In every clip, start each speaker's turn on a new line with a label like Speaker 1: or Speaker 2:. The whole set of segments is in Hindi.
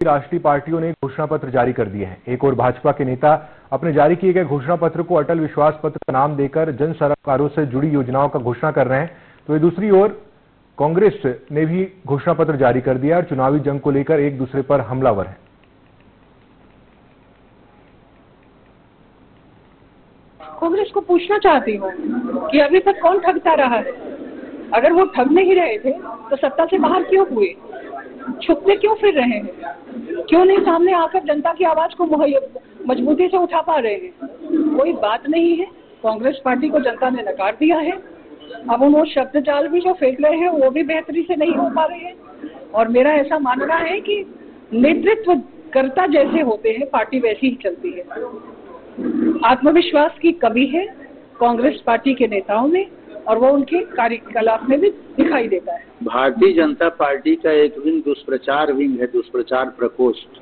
Speaker 1: राष्ट्रीय पार्टियों ने घोषणा पत्र जारी कर दिए हैं। एक और भाजपा के नेता अपने जारी किए गए घोषणा पत्र को अटल विश्वास पत्र का नाम देकर जन सरोकारों से जुड़ी योजनाओं का घोषणा कर रहे हैं, तो दूसरी ओर कांग्रेस ने भी घोषणा पत्र जारी कर दिया और चुनावी जंग को लेकर एक दूसरे पर हमलावर है।
Speaker 2: कांग्रेस को पूछना चाहती हूँ कि अभी तक कौन ठगता रहा है। अगर वो ठग नहीं रहे थे तो सत्ता से बाहर क्यों हुए, छुपते क्यों फिर रहे हैं, क्यों नहीं सामने आकर जनता की आवाज को मजबूती से उठा पा रहे हैं। कोई बात नहीं है, कांग्रेस पार्टी को जनता ने नकार दिया है। अब वो शब्द जाल भी जो फेंक रहे हैं वो भी बेहतरी से नहीं हो पा रहे हैं। और मेरा ऐसा मानना है कि नेतृत्व कर्ता जैसे होते हैं पार्टी वैसी ही चलती है। आत्मविश्वास की कमी है कांग्रेस पार्टी के नेताओं में और वो उनके कार्यकलाप में भी दिखाई देता है।
Speaker 3: भारतीय जनता पार्टी का एक विंग दुष्प्रचार विंग है, दुष्प्रचार प्रकोष्ठ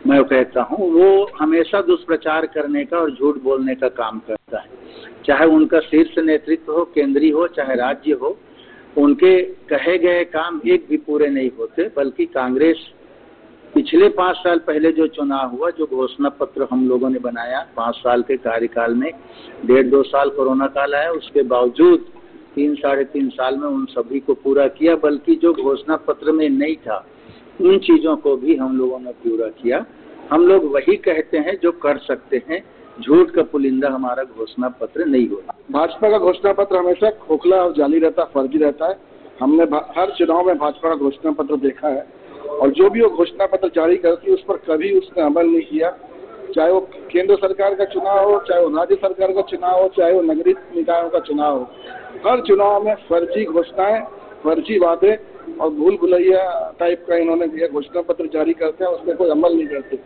Speaker 3: मैं कहता हूँ। वो हमेशा दुष्प्रचार करने का और झूठ बोलने का काम करता है। चाहे उनका शीर्ष नेतृत्व हो, केंद्रीय हो, चाहे राज्य हो, उनके कहे गए काम एक भी पूरे नहीं होते। बल्कि कांग्रेस पिछले 5 साल पहले जो चुनाव हुआ, जो घोषणा पत्र हम लोगों ने बनाया 5 साल के कार्यकाल में, 1.5-2 साल कोरोना काल आया, उसके बावजूद 3-3.5 साल में उन सभी को पूरा किया। बल्कि जो घोषणा पत्र में नहीं था उन चीजों को भी हम लोगों ने पूरा किया। हम लोग वही कहते हैं जो कर सकते हैं। झूठ का पुलिंदा हमारा घोषणा पत्र नहीं होता।
Speaker 4: भाजपा का घोषणा पत्र हमेशा खोखला और जाली रहता है, फर्जी रहता है। हमने हर चुनाव में भाजपा का घोषणा पत्र देखा है और जो भी वो घोषणा पत्र जारी करती है उस पर कभी उसने अमल नहीं किया। चाहे वो केंद्र सरकार का चुनाव हो, चाहे वो राज्य सरकार का चुनाव हो, चाहे वो नगरीय निकायों का चुनाव हो, हर चुनाव में फर्जी घोषणाएं, फर्जी वादे और भूल भुलैया टाइप का इन्होंने घोषणा पत्र जारी करते हैं, उसमें कोई अमल नहीं करते।